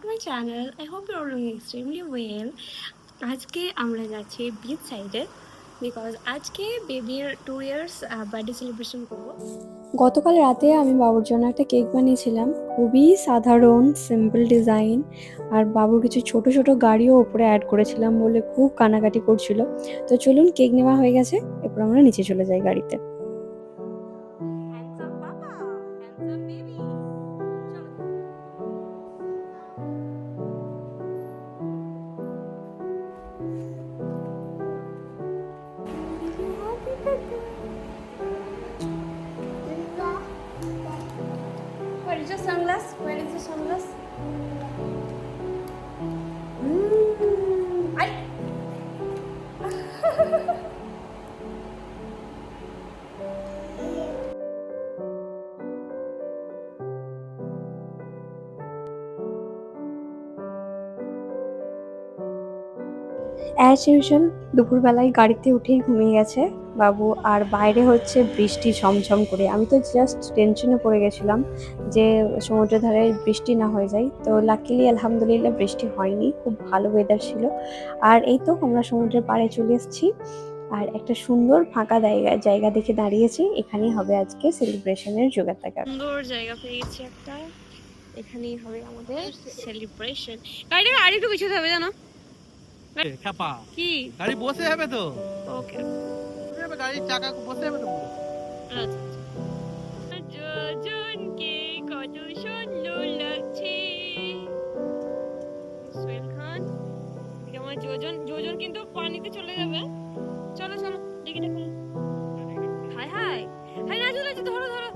to my channel. I hope you're doing extremely well. আজকে আমরা যাচ্ছি বিচ সাইডে বিকজ আজকে বেবির 2 ইয়ার্স বার্থডে সেলিব্রেশন করব। গতকাল রাতে আমি বাবুর জন্য একটা কেক বানিয়েছিলাম, খুবই সাধারণ সিম্পল ডিজাইন, আর বাবুর কিছু ছোট ছোট গাড়িও উপরে অ্যাড করেছিলাম বলে খুব কানাকাটি করছিল। তো চলুন, কেক নেওয়া হয়ে গেছে, এরপর আমরা নিচে চলে যাই গাড়িতে। Where is your sunglass? Where is your sunglass? I. As usual দুপুরবেলায় গাড়িতে উঠেই ঘুমিয়ে গেছে বাবু, আর বাইরে হচ্ছে বৃষ্টি ঝমঝম করে। আমি তো জাস্ট টেনশনে পড়ে গেছিলাম যে সমুদ্রের ধারে বৃষ্টি না হয়ে যায়। তো লাকিলি আলহামদুলিল্লাহ বৃষ্টি হয়নি, খুব ভালো ওয়েদার ছিল। আর এই তো আমরা সমুদ্রের পাড়ে চলে এসেছি, আর একটা সুন্দর ফাঁকা জায়গা দেখে দাঁড়িয়েছি। এখানেই হবে আজকে সেলিব্রেশনের জোগাড়। সুন্দর জায়গা পেয়ে গেছি একটা, এখানেই হবে আমাদের সেলিব্রেশন। গাড়িটা আরেকটু পিছাতে হবে জানো, খ্যাপা কি গাড়ি বসে যাবে তো। ওকে, গাড়ির চাকা বসে যাবে তো। আচ্ছা যোজনকে কত সুন্দর লাগছে। সোহেল খান, আমার যোজন কিন্তু পানিতে চলে যাবে। চলো চলো দেখি দেখো। হাই হাই হাই, না চলে ধরো ধরো।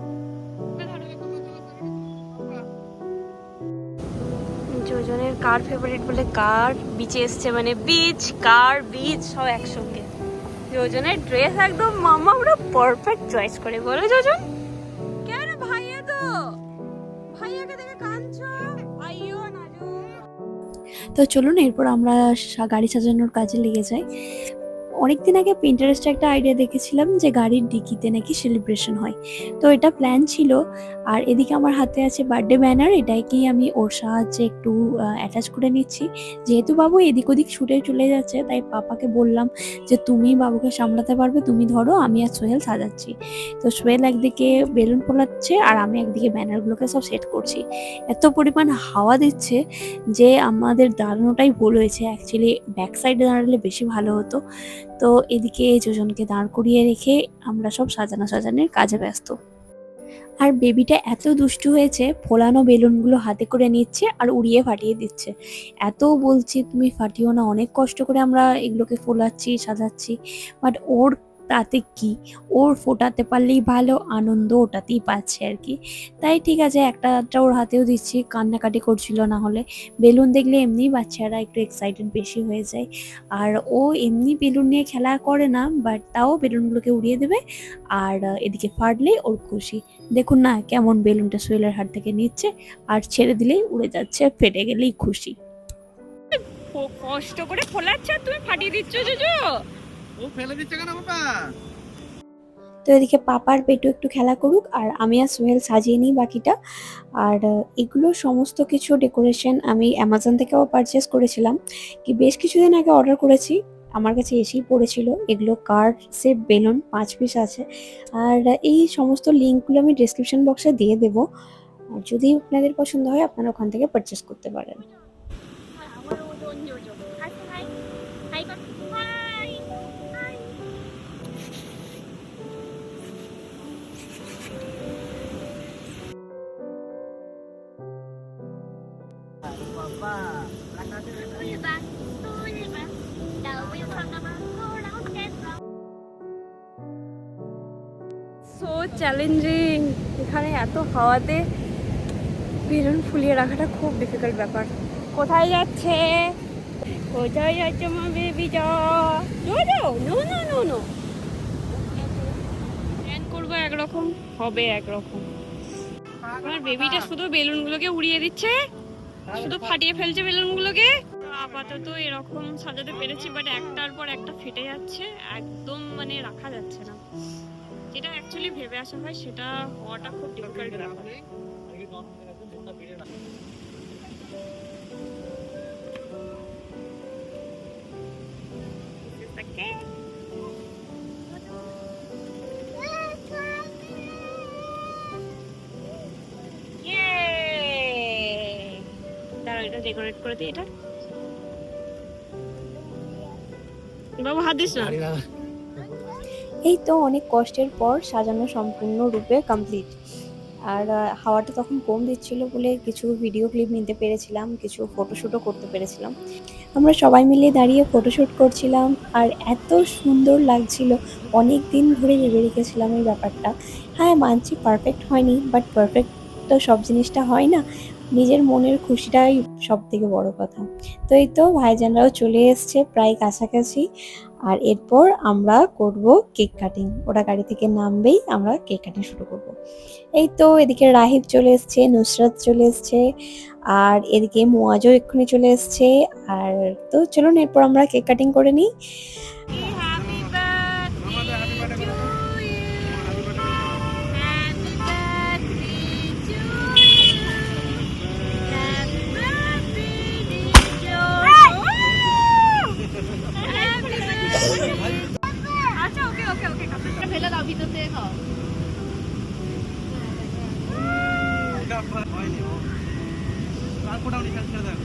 যোজনের কার ফেভারিট বলে কার বিচে এসছে, মানে বিচ কার বিচ সব একসঙ্গে। যোজনের ড্রেস একদম মামা পুরো পারফেক্ট চয়েস করে, বলো যোজন? কেন ভাইয়া তো ভাইয়াকে দেখে কাঁদছো? আইও না। তো চলুন এরপর আমরা গাড়ি সাজানোর কাজে লেগে যাই। অনেকদিন আগে পিন্টারেস্টে একটা আইডিয়া দেখেছিলাম যে গাড়ির ডিকিতে নাকি সেলিব্রেশন হয়, তো এটা প্ল্যান ছিল। আর এদিকে আমার হাতে আছে বার্থডে ব্যানার, এটাকেই আমি ওর সাহায্যে একটু অ্যাটাচ করে নিচ্ছি। যেহেতু বাবু এদিক ওদিক ছুটে চলে যাচ্ছে, তাই পাপাকে বললাম যে তুমি বাবুকে সামলাতে পারবে, তুমি ধরো, আমি আর সোহেল সাজাচ্ছি। তো সোহেল একদিকে বেলুন ফোলাচ্ছে আর আমি একদিকে ব্যানারগুলোকে সব সেট করছি। এত পরিমাণ হাওয়া দিচ্ছে যে আমাদের দাঁড়ানোটাই ভুল হয়েছে, অ্যাকচুয়ালি ব্যাক সাইডে দাঁড়ালে বেশি ভালো হতো। তো এদিকে যোজনকে দাঁড় করিয়ে রেখে আমরা সব সাজানোর কাজে ব্যস্ত। আর বেবিটা এত দুষ্টু হয়েছে, ফোলানো বেলুনগুলো হাতে করে নিচ্ছে আর উড়িয়ে ফাটিয়ে দিচ্ছে। এত বলছি তুমি ফাটিও না, অনেক কষ্ট করে আমরা এগুলোকে ফোলাচ্ছি সাজাচ্ছি, বাট ওর তাতে কি, ওর ফোটাতে পারলেই ভালো, আনন্দ ওটাতেই পাচ্ছে আর কি। তাই ঠিক আছে, একটা ওর হাতেও দিচ্ছি, কান্নাকাটি করছিল না হলে। বেলুন দেখলে এমনি বাচ্চারা একটু এক্সাইটেড বেশি হয়ে যায়, আর ও এমনি বেলুন নিয়ে খেলা করে না, বাট তাও বেলুনগুলোকে উড়িয়ে দেবে। আর এদিকে ফাটলেই ওর খুশি। দেখুন না কেমন বেলুনটা সোহেলের হাত থেকে নিচ্ছে, আর ছেড়ে দিলেই উড়ে যাচ্ছে, ফেটে গেলেই খুশি। কষ্ট করে ফোলাচ্ছে আর তুমি ফাটিয়ে দিচ্ছ জুজু। ও ফেলে দিচ্ছে কেন বাবা? তো এদিকে পাপার পেটু একটু খেলা করুক, আর আমি আর সোহেল সাজিয়ে নিই বাকিটা। আর এগুলো সমস্ত কিছু ডেকোরেশন আমি অ্যামাজন থেকেও পারচেস করেছিলাম, কি বেশ কিছুদিন আগে অর্ডার করেছি, আমার কাছে এসেই পড়েছিল। এগুলো কার্ড সেট বেলুন 5 পিস আছে, আর এই সমস্ত লিঙ্কগুলো আমি ডিসক্রিপশন বক্সে দিয়ে দেবো। আর যদি আপনাদের পছন্দ হয় আপনারা ওখান থেকে পারচেস করতে পারেন। সো চ্যালেঞ্জিং, এখানে এত হাওয়াতে বেলুন ফুলিয়ে রাখাটা খুব ডিফিকাল্ট ব্যাপার। কোথায় যাচ্ছে কোথায় যাচ্ছে মা বেবি? নো প্ল্যান করবো একরকম, হবে একরকম। আমার বেবিটা শুধু বেলুনগুলোকে উড়িয়ে দিচ্ছে, শুধু ফাটিয়ে ফেলছে বেলুনগুলোকে। আপাতত এরকম সাজাতে পেরেছি, বাট একটার পর একটা ফেটে যাচ্ছে, একদম মানে রাখা যাচ্ছে না। যেটা অ্যাকচুয়ালি ভেবে আসা হয় সেটা হওয়াটা খুব ডিফিকাল্ট ব্যাপার। এটা ডেকোরেট করে দিই এটা। বাবু হাত দিস না। এই তো অনেক কষ্টের পর সাজানো সম্পূর্ণরূপে কমপ্লিট। আর হাওয়াটা তখন কম দিচ্ছিল বলে কিছু ভিডিও ক্লিপ নিতে পেরেছিলাম, কিছু ফটোশ্যুটও করতে পেরেছিলাম। আমরা সবাই মিলে দাঁড়িয়ে ফটোশ্যুট করছিলাম আর এত সুন্দর লাগছিল। অনেক দিন ধরে ভেবে রেখেছিলাম এই ব্যাপারটা। হ্যাঁ মানছি পারফেক্ট হয়নি, বাট পারফেক্ট তো সব জিনিসটা হয় না। নিজের মনের খুশিটাই সব থেকে বড় কথা। তো এই তো ভাইজানরাও চলে এসছে প্রায় কাছাকাছি। আর এরপর আমরা করব কেক কাটিং। ওরা গাড়ি থেকে নামবেই আমরা কেক কাটিং শুরু করব। এই তো এদিকে রাহিব চলে এসছে, নুসরাত চলে এসছে, আর এদিকে মুয়াজও এক্ষুনি চলে এসছে। আর তো চলুন এরপর আমরা কেক কাটিং করে নিই। Happy birthday to you, happy birthday to you, happy birthday আচ্ছা ওকে ওকে ওকে ফেলে দাও, ভিতর থেকে খাও। তারপর আপনি ছেড়ে দেন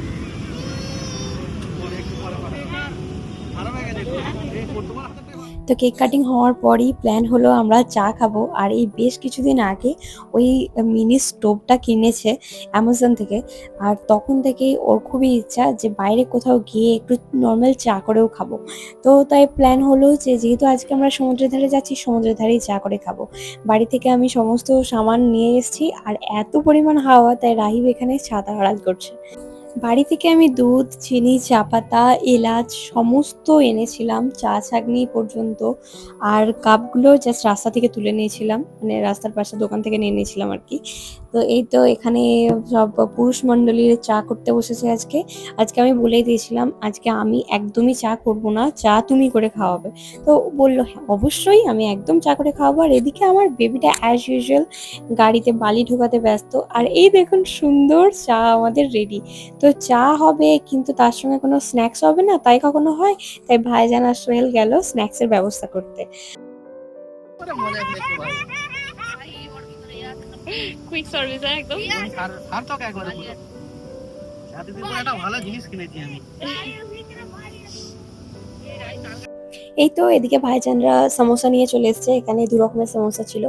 পরে একটু পরে আরো হয়ে গেছে এই তোমার হাতে তো কেক কাটিং হওয়ার পরই প্ল্যান হলো আমরা চা খাবো। আর এই বেশ কিছুদিন আগে ওই মিনি স্টোভটা কিনেছে অ্যামাজন থেকে। আর তখন থেকেই ওর খুবই ইচ্ছা যে বাইরে কোথাও গিয়ে একটু নর্মাল চা করেও খাবো। তো তাই প্ল্যান হলো যে যেহেতু আজকে আমরা সমুদ্রের ধারে যাচ্ছি, সমুদ্রের ধারেই চা করে খাবো। বাড়ি থেকে আমি সমস্ত সামান নিয়ে এসেছি। আর এত পরিমাণ হাওয়া, তাই রাহিব এখানে ছাতা আড়াল করছে। বাড়ি থেকে আমি দুধ, চিনি, চা পাতা, এলাচ সমস্ত এনেছিলাম, চা ছাঁকনি পর্যন্ত। আর কাপগুলো জাস্ট রাস্তা থেকে তুলে নিয়েছিলাম, মানে রাস্তার পাশে দোকান থেকে নিয়ে নিয়েছিলাম আর কি। তো এই তো এখানে সব পুরুষ মণ্ডলীর চা করতে বসেছে আজকে। আজকে আমি বলেই দিয়েছিলাম আজকে আমি একদমই চা করব না, চা তুমি করে খাওয়াবে। তো বললো হ্যাঁ অবশ্যই, আমি একদম চা করে খাওয়াবো। আর এদিকে আমার বেবিটা অ্যাজ ইউজুয়াল গাড়িতে বালি ঢোকাতে ব্যস্ত। আর এই দেখুন সুন্দর চা আমাদের রেডি। তো চা হবে কিন্তু তার সঙ্গে কোনো স্ন্যাক্স হবে না, তাই কখনো হয়। তাই ভাইজান আর সোহেল গেল স্ন্যাক্সের ব্যবস্থা করতে। করে মজা পেয়েছে ভাই কুইক সার্ভিস একদম। আর তো একবারে পুরো এতদিন পরে একটা ভালো জিনিস কিনেছি আমি। এই তো এদিকে ভাইজানরা সমোসা নিয়ে চলে এসছে। এখানে দু রকমের সমোসা ছিল,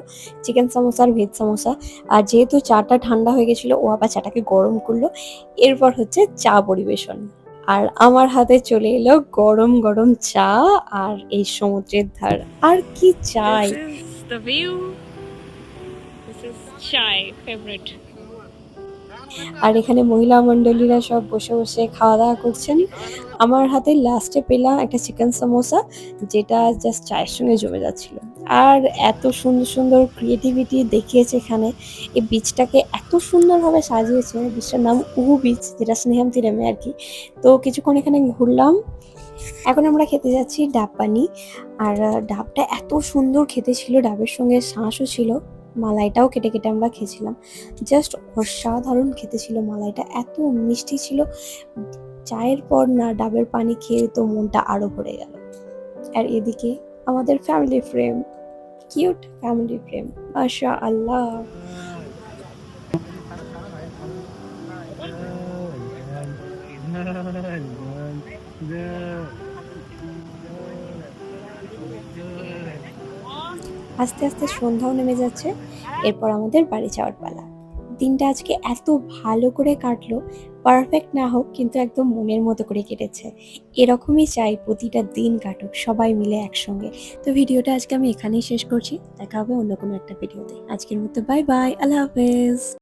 চিকেন সমোসা আর ভেজ সমোসা। আর যেহেতু চাটা ঠান্ডা হয়ে গেছিলো, ও আবার চাটাকে গরম করলো। এরপর হচ্ছে চা পরিবেশন। আর আমার হাতে চলে এলো গরম গরম চা আর এই সমুদ্রের ধার। আর কি চাই! This is the view. This is chai favorite. আর এখানে মহিলা মণ্ডলীরা সব বসে বসে খাওয়া দাওয়া করছেন। আমার হাতে লাস্টে পেলাম একটা চিকেন সমোসা, যেটা জাস্ট চায়ের সঙ্গে জমে যাচ্ছিল। আর এত সুন্দর সুন্দর ক্রিয়েটিভিটি দেখিয়েছে এখানে। এই বিচটাকে এত সুন্দরভাবে সাজিয়েছে। বিচটার নাম উহু বিচ, যেটা স্নেহামতিরেমে আর কি। তো কিছুক্ষণ এখানে ঘুরলাম। এখন আমরা খেতে যাচ্ছি ডাব পানি। আর ডাবটা এত সুন্দর খেতে ছিল, ডাবের সঙ্গে শাঁসও ছিল, মালাইটাও কেটে কেটে আমরা খেয়েছিলাম। জাস্ট অসাধারণ খেতে ছিল মালাইটা, এত মিষ্টি ছিল। চায়ের পর না ডাবের পানি খেয়ে তো মনটা আরো ভরে গেল। আর এদিকে আমাদের family frame, cute family frame, মাশা আল্লাহ। আস্তে আস্তে সন্ধ্যাও নেমে যাচ্ছে। এরপর আমাদের বাড়ি যাওয়ার পালা। দিনটা আজকে এত ভালো করে কাটলো, পারফেক্ট না হোক কিন্তু একদম মনের মতো করে কেটেছে। এরকমই চাই প্রতিটা দিন কাটুক সবাই মিলে একসঙ্গে। তো ভিডিওটা আজকে আমি এখানেই শেষ করছি। দেখা হবে অন্য কোনো একটা ভিডিওতে। আজকের মতো বাই বাই, আল্লাহ হাফেজ।